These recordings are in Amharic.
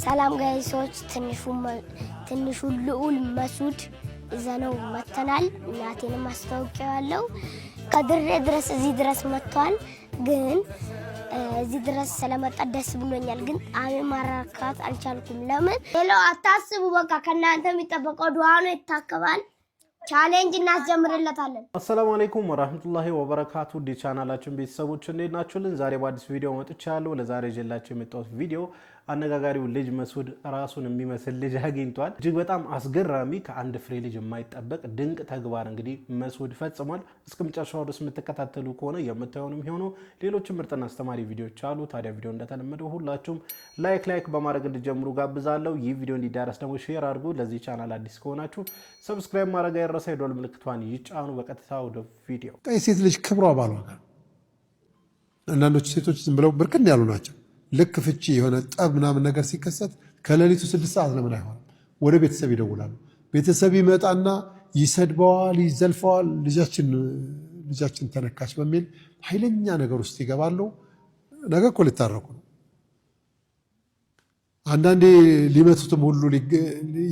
ሰላም ጋይሶች ትንሹ ልዑል መስዑድ ዘነው መተናል እናቴንም አስተዋውቀዋለሁ ከድሬ ድረስ እዚህ ድረስ መጥቷል ግን እዚህ ድረስ ስለመጣ ደስ ብሎኛል ግን አሜን ማራካት አልቻልኩም ለምን ሌላው አታስቡ በቃ ከናንተ የሚጠበቀው ዱዓ ነው ይታከባል ቻሌንጅ እናስጀምርለታለን አሰላሙ አለይኩም ወራህመቱላሂ ወበረካቱ ዲ ቻናላችን ቤተሰቦች እንዴት ናችሁልን ዛሬ በአዲስ ቪዲዮ መጥቻለሁ ለዛሬ ጀላችሁ የመጣሁት ቪዲዮ አነጋጋሪው ልጅ መስዑድ ራሱን የሚመስል ልጅ አግኝቷል እጅግ በጣም አስገራሚ ከአንድ ፍሬ ልጅ የማይጠበቅ ድንቅ ተግባር እንግዲህ መስዑድ ፈጽሟል እስከመጨረሻው ድረስ የምትከታተሉ ከሆነ የምታዩንም ሆኖ ሌሎች ምርጥና አስተማሪ ቪዲዮዎች አሉ ታዲያ ቪዲዮ እንደተለመደው ሁላችሁም ላይክ በማድረግ እንድጀምሩ ጋብዛለሁ ይህ ቪዲዮ እንዲዳረስ ደግሞ ሼር አድርጉ ለዚህ ቻናል አዲስ ከሆናችሁ ሰብስክራይብ ማድረግ አይረሳ የደወል ምልክቷን ይጫኑ በቀጥታ ወደ ቪዲዮ ሴት ልጅ ክብሯ ባሏ ጋር አንዳንዶች ሴቶች ዝም ብለው ብርቅን ያሉ ናቸው ልክ ፍቺ የሆነ ጠብ ምናምን ነገር ሲከሰት ከሌሊቱ 6 ሰዓት ለምን አይሆንም ወደ ቤተሰብ ይደውላሉ ቤተሰብ ይመጣና ይሰድበዋል ይዘልፈዋል ልጃችን ተነካች በሚል ኃይለኛ ነገር ውስጥ ይገባሉ ነገ እኮ ሊታረቁ ነው አንዳንዴ ሊመቱትም ሁሉ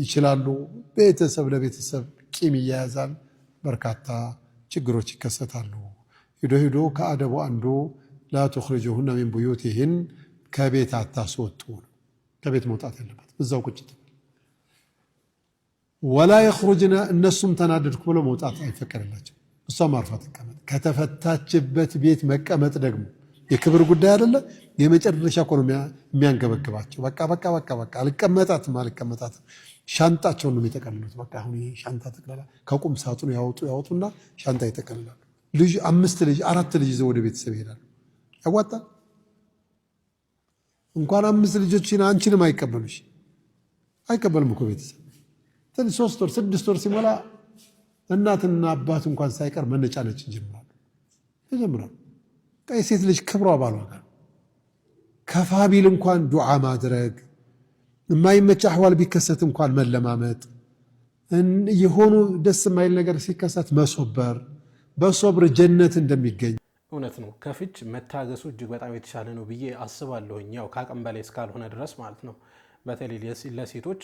ይችላሉ ቤተሰብ ለቤተሰብ ቂም ይያያዛል በርካታ ችግሮች ይከሰታሉ ሄዶ ከአደቡ አንዱ لا تخرجوهن من بيوتهن ከቤት አታስወጡ ከቤት መውጣት ያለበት በዛው ቁጭ ولا يخرجن እነሱም ተናደድኩ ብለው መውጣት አይፈቀድላቸው እሷም አርፋ ተቀመጥ ከተፈታችበት ቤት መቀመጥ ደግሞ የክብር ጉዳይ አይደለ የመጨረሻ ኢኮኖሚ የሚያንገበግባቸው በቃ አልቀመጣትም ሻንጣቸውን ነው የሚጠቀልሉት በቃ አሁን ሻንጣ ተቀላላ ከቁም ሳጥኑ ያወጡና ሻንጣ ይጠቀልላሉ ልጅ 5 ልጅ 4 ልጅ ይዘው ወደ ቤተሰብ ይሄዳሉ ያዋጣ እንኳን 5 ልጆችን አንቺንም አይቀበልም እኮ ቤተሰብ 3 ወር 6 ወር ሲሞላ እናትና አባት እንኳን ሳይቀር መነጫነጭ ይጀምራሉ ሴት ልጅ ክብሯ ባሏ ጋር ከፋቢል እንኳን ዱዓ ማድረግ የማይመች አህዋል ቢከሰት እንኳን መለማመጥ የሆኑ ደስ የማይል ነገር ሲከሰት መሶበር በሶብር ጀነት እንደሚገኝ እውነት ነው ከፍች መታገሱ እጅግ በጣም የተሻለ ነው ብዬ አስባለሁኝ ያው ካቀም በላይ እስካልሆነ ድረስ ማለት ነው በተለይ ለሴቶች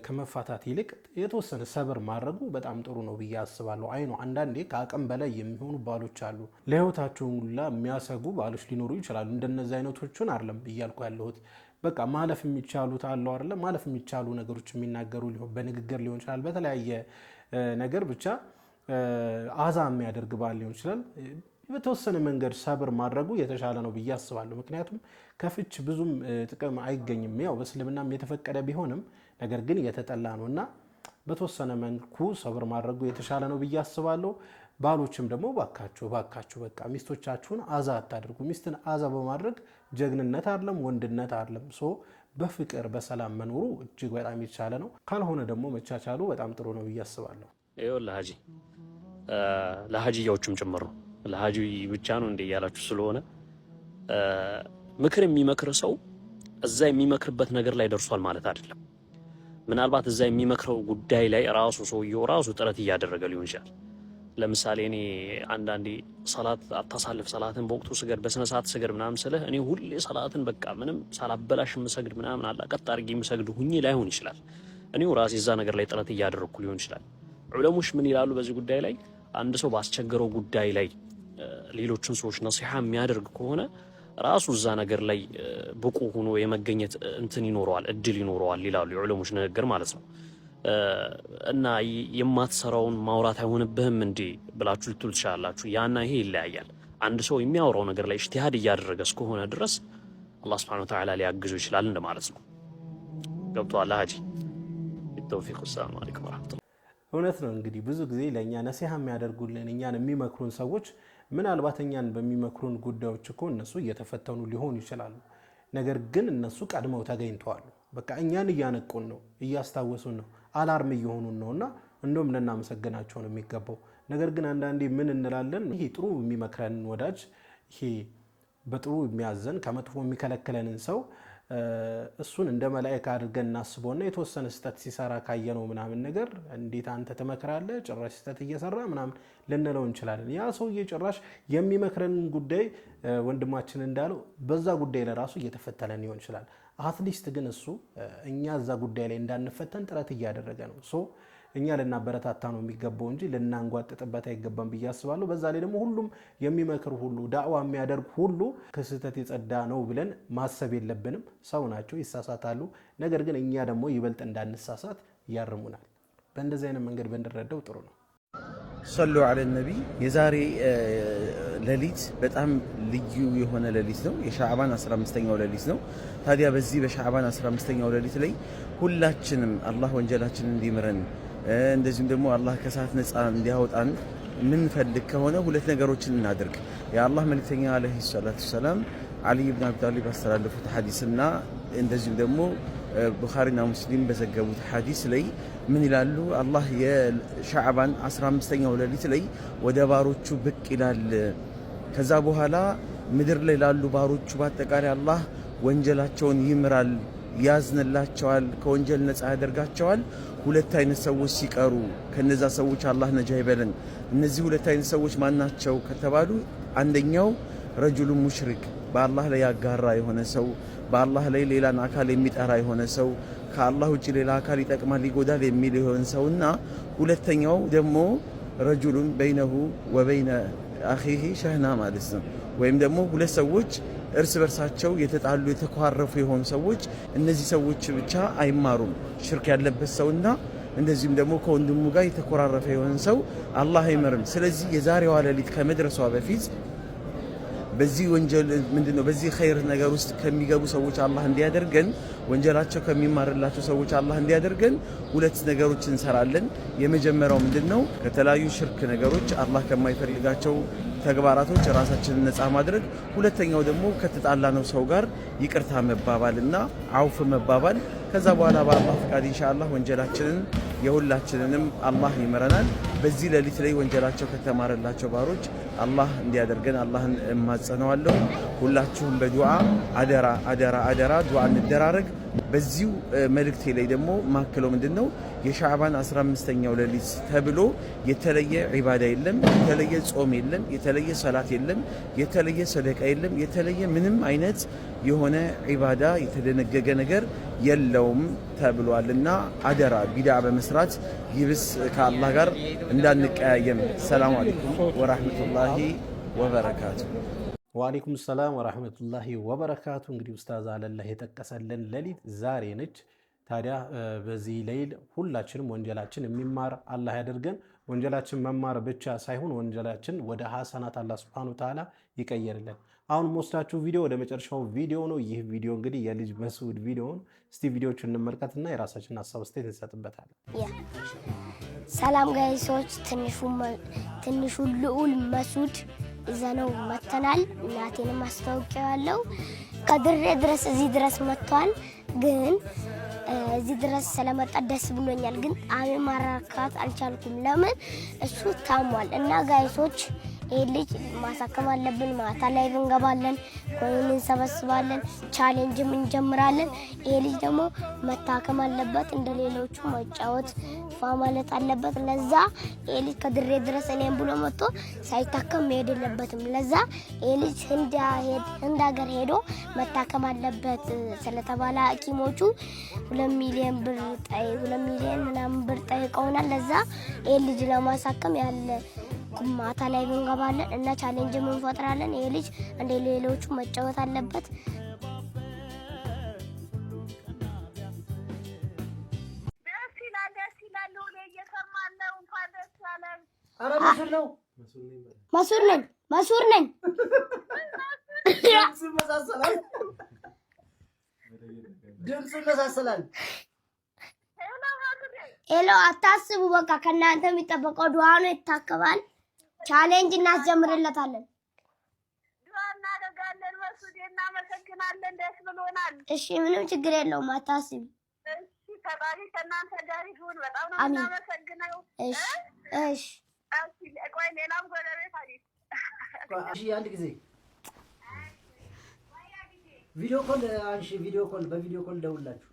ከመፋታት ይልቅ የተወሰነ ሰብር ማድረጉ በጣም ጥሩ ነው ብዬ አስባለሁ አይኑ አንዳንዴ ካቀም በላይ የሚሆኑ ባሎች አሉ ለህይወታቸው ሁላ የሚያሰጉ ባሎች ሊኖሩ ይችላሉ እንደነዚህ አይነቶቹን አይደለም ብያልኩ ያለሁት በቃ ማለፍ የሚቻሉት አለው አይደለ ማለፍ የሚቻሉ ነገሮች የሚናገሩ በንግግር ሊሆን ይችላል በተለያየ ነገር ብቻ አዛ የሚያደርግ ባል ሊሆን ይችላል በተወሰነ መንገድ ሰብር ማድረጉ የተሻለ ነው ብዬ አስባለሁ ምክንያቱም ከፍች ብዙም ጥቅም አይገኝም ያው በእስልምናም የተፈቀደ ቢሆንም ነገር ግን የተጠላ ነውና በተወሰነ መልኩ ሰብር ማድረጉ የተሻለ ነው ብዬ አስባለሁ ባሎችም ደግሞ ባካችሁ በቃ ሚስቶቻችሁን አዛ አታድርጉ ሚስትን አዛ በማድረግ ጀግንነት አይደለም ወንድነት አይደለም በፍቅር በሰላም መኖሩ እጅግ በጣም የተሻለ ነው ካልሆነ ደግሞ መቻቻሉ በጣም ጥሩ ነው ብዬ አስባለሁ ይኸውልህ ለሀጂያዎቹም ጭምር ነው ለሀጂ ብቻ ነው እንደ ያላችሁ ስለሆነ ምክር የሚመክር ሰው እዛ የሚመክርበት ነገር ላይ ደርሷል ማለት አይደለም ምናልባት እዛ የሚመክረው ጉዳይ ላይ ራሱ ሰውየው ራሱ ጥረት እያደረገ ሊሆን ይችላል ለምሳሌ እኔ አንዳንዴ ሰላት አታሳልፍ ሰላትን በወቅቱ ስገድ በስነ ሰዓት ስገድ ምናምን ስለ እኔ ሁሌ ሰላትን በቃ ምንም ሳላበላሽ መስገድ ምናምን አላቀጥ አድርጌ መስገድ ሁኚ ላይሆን ይችላል እኔው ራሴ እዛ ነገር ላይ ጥረት እያደረኩ ሊሆን ይችላል ዑለሞች ምን ይላሉ በዚህ ጉዳይ ላይ አንድ ሰው ባስቸገረው ጉዳይ ላይ ሌሎችን ሰዎች ነሲሃ የሚያደርግ ከሆነ ራሱ እዛ ነገር ላይ ብቁ ሆኖ የመገኘት እንትን ይኖረዋል እድል ይኖረዋል ይላሉ የዑለሞች ንግግር ማለት ነው እና የማትሰራውን ማውራት አይሆንብህም እንዴ ብላችሁ ልትሉ ትችላላችሁ ያና ይሄ ይለያያል አንድ ሰው የሚያወራው ነገር ላይ ኢጅቲሃድ እያደረገ እስከሆነ ድረስ አላህ Subhanahu Wa Ta'ala ሊያግዘው ይችላል እንደማለት ነው ገብቷል ሀጂ التوفيق والسلام عليكم ورحمة الله እውነት ነው እንግዲህ ብዙ ጊዜ ለኛ ነሲሃ የሚያደርጉልን እኛን የሚመክሩን ሰዎች ምናልባት እኛን በሚመክሩን ጉዳዮች እኮ እነሱ እየተፈተኑ ሊሆኑ ይችላሉ ነገር ግን እነሱ ቀድመው ተገኝተዋል በቃ እኛን እያነቁን ነው እያስታወሱን ነው አላርም እየሆኑን ነውና እንደውም ለናመሰግናቸው ነው የሚገባው ነገር ግን አንዳንዴ ምን እንላለን ይሄ ጥሩ የሚመክረን ወዳጅ ይሄ በጥሩ የሚያዘን ከመጥፎ የሚከለክለንን ሰው እሱን እንደ መላእክት አድርገን እናስበውና የተወሰነ ስተት ሲሰራ ካየነው ምናምን ነገር እንዴት አንተ ትመክራለህ ጭራሽ ስተት እየሰራ ምናምን ልንለው እንችላለን። ያ ሰውዬ ጭራሽ የሚመክረን ጉዳይ ወንድማችን እንዳለው በዛ ጉዳይ ለራሱ እየተፈተለን ይሆን ይችላል። አትሊስት ግን እሱ እኛ እዛ ጉዳይ ላይ እንዳንፈተን ጥረት እያደረገ ነው። እኛ ልናበረታታ ነው የሚገባው እንጂ ልናንጓጥጥበት አይገባም ብዬ አስባለሁ። በዛ ላይ ደግሞ ሁሉም የሚመክር ሁሉ ዳዕዋ የሚያደርግ ሁሉ ከስህተት የጸዳ ነው ብለን ማሰብ የለብንም። ሰው ናቸው፣ ይሳሳታሉ። ነገር ግን እኛ ደግሞ ይበልጥ እንዳንሳሳት ያርሙናል። በእንደዚህ አይነት መንገድ ብንረዳው ጥሩ ነው። ሰሉ ዐለ ነቢ። የዛሬ ሌሊት በጣም ልዩ የሆነ ሌሊት ነው። የሻዕባን 15ኛው ሌሊት ነው። ታዲያ በዚህ በሻዕባን 15ኛው ሌሊት ላይ ሁላችንም አላህ ወንጀላችንን እንዲምረን እንደዚሁም ደግሞ አላህ ከሳት ነፃ እንዲያወጣን ምን ፈልግ ከሆነ ሁለት ነገሮችን እናድርግ። የአላህ መልእክተኛ አለይሂ ሰላቱ ሰላም አሊ ኢብኑ አቢ ጣሊብ አስተላለፉት ሐዲስና እንደዚሁም ደግሞ ቡኻሪና ሙስሊም በዘገቡት ሐዲስ ላይ ምን ይላሉ? አላህ የሻዕባን 15ኛው ሌሊት ላይ ወደ ባሮቹ ብቅ ይላል። ከዛ በኋላ ምድር ላይ ላሉ ባሮቹ በአጠቃላይ አላህ ወንጀላቸውን ይምራል፣ ያዝንላቸዋል፣ ከወንጀል ነፃ ያደርጋቸዋል። ሁለት አይነት ሰዎች ሲቀሩ ከነዛ ሰዎች አላህ ነጃ ይበለን። እነዚህ ሁለት አይነት ሰዎች ማናቸው ከተባሉ አንደኛው ረጁሉ ሙሽሪክ በአላህ ላይ ያጋራ የሆነ ሰው፣ በአላህ ላይ ሌላን አካል የሚጠራ የሆነ ሰው፣ ከአላህ ውጭ ሌላ አካል ይጠቅማል ይጎዳል የሚል የሆነ ሰውና ሁለተኛው ደግሞ ረጁሉን በይነሁ ወበይነ አኺሂ ሸህና ማለት ነው። ወይም ደግሞ ሁለት ሰዎች እርስ በርሳቸው የተጣሉ የተኳረፉ የሆኑ ሰዎች፣ እነዚህ ሰዎች ብቻ አይማሩም። ሽርክ ያለበት ሰውና እንደዚሁም ደግሞ ከወንድሙ ጋር የተኮራረፈ የሆነ ሰው አላህ አይመርም። ስለዚህ የዛሬዋ ሌሊት ከመድረሷ በፊት በዚህ ወንጀል ምንድነው በዚህ ኸይር ነገር ውስጥ ከሚገቡ ሰዎች አላህ እንዲያደርገን፣ ወንጀላቸው ከሚማርላቸው ሰዎች አላህ እንዲያደርገን ሁለት ነገሮች እንሰራለን። የመጀመሪያው ምንድነው? ከተለያዩ ሽርክ ነገሮች አላህ ከማይፈልጋቸው ተግባራቶች ራሳችንን ነፃ ማድረግ። ሁለተኛው ደግሞ ከተጣላነው ሰው ጋር ይቅርታ መባባልና አውፍ መባባል። ከዛ በኋላ በአላህ ፍቃድ ኢንሻአላህ ወንጀላችንን የሁላችንንም አላህ ይምረናል። በዚህ ሌሊት ላይ ወንጀላቸው ከተማረላቸው ባሮች አላህ እንዲያደርገን አላህን እማጸነዋለሁ። ሁላችሁም በዱዓ አደራ አደራ አደራ ዱዓ እንደራረግ። በዚሁ መልእክቴ ላይ ደግሞ ማከለው ምንድነው የሻዕባን 15ኛው ሌሊት ተብሎ የተለየ ዒባዳ የለም፣ የተለየ ጾም የለም፣ የተለየ ሰላት የለም፣ የተለየ ሰደቃ የለም፣ የተለየ ምንም አይነት የሆነ ዒባዳ የተደነገገ ነገር የለውም ተብሏልና አደራ ቢድዓ በመስራት ይብስ ከአላህ ጋር እንዳንቀያየም። ሰላም አለይኩም ወራህመቱላሂ ወበረካቱ። ወአለይኩም ሰላም ወራህመቱላሂ ወበረካቱ። እንግዲህ ኡስታዝ አለላህ የጠቀሰልን ሌሊት ዛሬ ነች። ታዲያ በዚህ ሌሊት ሁላችንም ወንጀላችን የሚማር አላህ ያደርገን። ወንጀላችን መማር ብቻ ሳይሆን ወንጀላችን ወደ ሐሰናት አላህ ሱብሓነሁ ወተዓላ ይቀየርልን። አሁን ወስዳችሁ ቪዲዮ ወደ መጨረሻው ቪዲዮ ነው። ይህ ቪዲዮ እንግዲህ የልጅ መስዑድ ቪዲዮ ነው። እስቲ ቪዲዮቹን እንመልከትና የራሳችንን ሀሳብ ስቴት እንሰጥበታለን። ሰላም ጋይሶች፣ ትንሹ ልዑል መስዑድ ይዘነው መተናል። እናቴንም አስታውቂያለሁ። ከድሬ ድረስ እዚህ ድረስ መጥቷል። ግን እዚህ ድረስ ስለመጣ ደስ ብሎኛል። ግን አሜን ማራካት አልቻልኩም። ለምን? እሱ ታሟል እና ጋይሶች ይህ ልጅ ማሳከም አለብን። ማታ ላይ እንገባለን፣ ኮይን እንሰበስባለን፣ ቻሌንጅም እንጀምራለን። ይህ ልጅ ደግሞ መታከም አለበት፣ እንደ ሌሎቹ መጫወት ፋ ማለት አለበት። ለዛ ይህ ልጅ ከድሬ ድረስ እኔም ብሎ መጥቶ ሳይታከም መሄድ የለበትም። ለዛ ይህ ልጅ ህንድ ሀገር ሄዶ መታከም አለበት ስለተባለ ሐኪሞቹ 2 ሚሊዮን ምናምን ብር ጠይቀውናል። ለዛ ይህ ልጅ ለማሳከም ያለ ማታ ላይ እንገባለን እና ቻሌንጅ እንፈጥራለን። ይሄ ልጅ እንደ ሌሎቹ መጫወት አለበት። መስዑድ ነኝ። ድምፁ መሳሰላል። ሄሎ፣ አታስቡ። በቃ ከእናንተ የሚጠበቀው ዱዓ ነው። ይታከባል። ቻሌንጅ እናስጀምርለታለን። ዱዓ እናደርጋለን። መስዑድ እናመሰግናለን። ደስ ብሎናል። እሺ፣ ምንም ችግር የለውም። አታስቢ። እሺ፣ ፈጣሪ ከእናንተ ጋር ይሁን። በጣም ነው እናመሰግነው። እሺ፣ እሺ። ቆይ ሌላም ጎረቤት አለኝ። እሺ፣ አንድ ጊዜ ቪዲዮ ኮል አንሺ፣ በቪዲዮ ኮል ደውላችሁ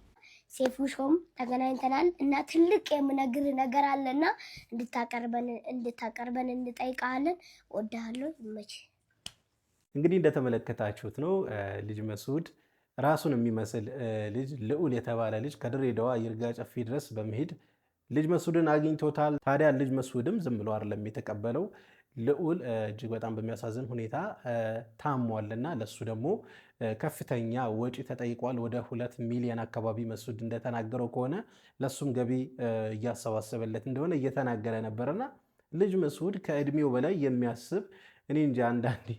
ሴፉ ሾም ተገናኝተናል እና ትልቅ የምነግር ነገር አለና እንድታቀርበን እንጠይቃለን። ወዳሃለሁ። ይመች። እንግዲህ እንደተመለከታችሁት ነው ልጅ መስዑድ ራሱን የሚመስል ልጅ ልዑል የተባለ ልጅ ከድሬዳዋ ይርጋ ጨፌ ድረስ በመሄድ ልጅ መስዑድን አግኝቶታል። ታዲያ ልጅ መስዑድም ዝም ብሎ አይደለም የተቀበለው። ልዑል እጅግ በጣም በሚያሳዝን ሁኔታ ታሟልና ለሱ ደግሞ ከፍተኛ ወጪ ተጠይቋል። ወደ 2 ሚሊዮን አካባቢ መስዑድ እንደተናገረው ከሆነ ለሱም ገቢ እያሰባሰበለት እንደሆነ እየተናገረ ነበርና ልጅ መስዑድ ከእድሜው በላይ የሚያስብ እኔ እንጂ አንዳንዴ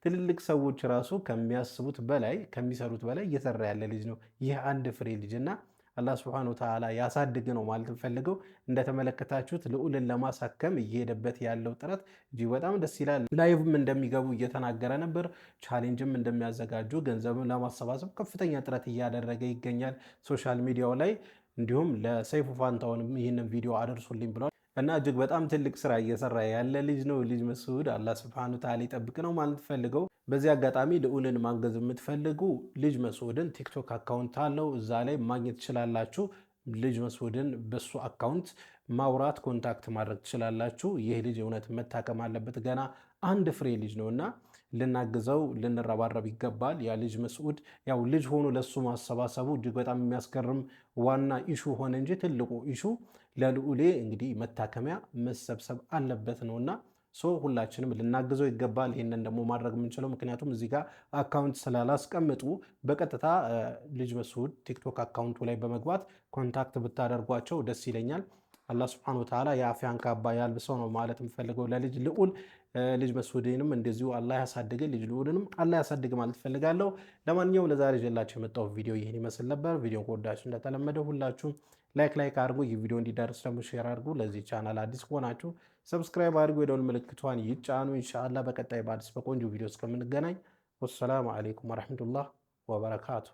ትልልቅ ሰዎች ራሱ ከሚያስቡት በላይ ከሚሰሩት በላይ እየሰራ ያለ ልጅ ነው። ይህ አንድ ፍሬ ልጅና አላህ ሱብሓነሁ ወተዓላ ያሳድግ ነው ማለት ፈልገው። እንደተመለከታችሁት ልዑልን ለማሳከም እየሄደበት ያለው ጥረት እጅግ በጣም ደስ ይላል። ላይቭም እንደሚገቡ እየተናገረ ነበር። ቻሌንጅም እንደሚያዘጋጁ ገንዘብም ለማሰባሰብ ከፍተኛ ጥረት እያደረገ ይገኛል ሶሻል ሚዲያው ላይ። እንዲሁም ለሰይፉ ፋንታሁንም ይህንን ቪዲዮ አደርሱልኝ ብለዋል እና እጅግ በጣም ትልቅ ስራ እየሰራ ያለ ልጅ ነው ልጅ መስዑድ። አላህ ሱብሓነሁ ወተዓላ ይጠብቅ ነው ማለት ፈልገው። በዚህ አጋጣሚ ልዑልን ማገዝ የምትፈልጉ ልጅ መስዑድን ቲክቶክ አካውንት አለው፣ እዛ ላይ ማግኘት ትችላላችሁ። ልጅ መስዑድን በሱ አካውንት ማውራት ኮንታክት ማድረግ ትችላላችሁ። ይህ ልጅ እውነት መታከም አለበት። ገና አንድ ፍሬ ልጅ ነውና ልናግዘው ልንረባረብ ይገባል። ያ ልጅ መስዑድ ያው ልጅ ሆኖ ለሱ ማሰባሰቡ እጅግ በጣም የሚያስገርም ዋና ኢሹ ሆነ እንጂ ትልቁ ኢሹ ለልዑሌ እንግዲህ መታከሚያ መሰብሰብ አለበት ነውና ሁላችንም ልናግዘው ይገባል። ይህንን ደግሞ ማድረግ የምንችለው ምክንያቱም እዚህ ጋር አካውንት ስላላስቀምጡ በቀጥታ ልጅ መስዑድ ቲክቶክ አካውንቱ ላይ በመግባት ኮንታክት ብታደርጓቸው ደስ ይለኛል። አላህ ሱብሓነሁ ወተዓላ የአፍያን ካባ ያልብሰው ነው ማለት የምፈልገው ለልጅ ልዑል። ልጅ መስዑድንም እንደዚሁ አላህ ያሳድግ፣ ልጅ ልዑልንም አላህ ያሳድግ ማለት ፈልጋለሁ። ለማንኛውም ለዛሬ ይዤላችሁ የመጣው ቪዲዮ ይህን ይመስል ነበር። ቪዲዮን ከወዳችሁ እንደተለመደው ሁላችሁም ላይክ አድርጉ። ይህ ቪዲዮ እንዲደርስ ደግሞ ሼር አድርጉ። ለዚህ ቻናል አዲስ ከሆናችሁ ሰብስክራይብ አድርጉ፣ የደወል ምልክቷን ይጫኑ። ኢንሻአላህ በቀጣይ በአዲስ በቆንጆ ቪዲዮ እስከምንገናኝ ወሰላሙ አለይኩም ወራህመቱላህ ወበረካቱ።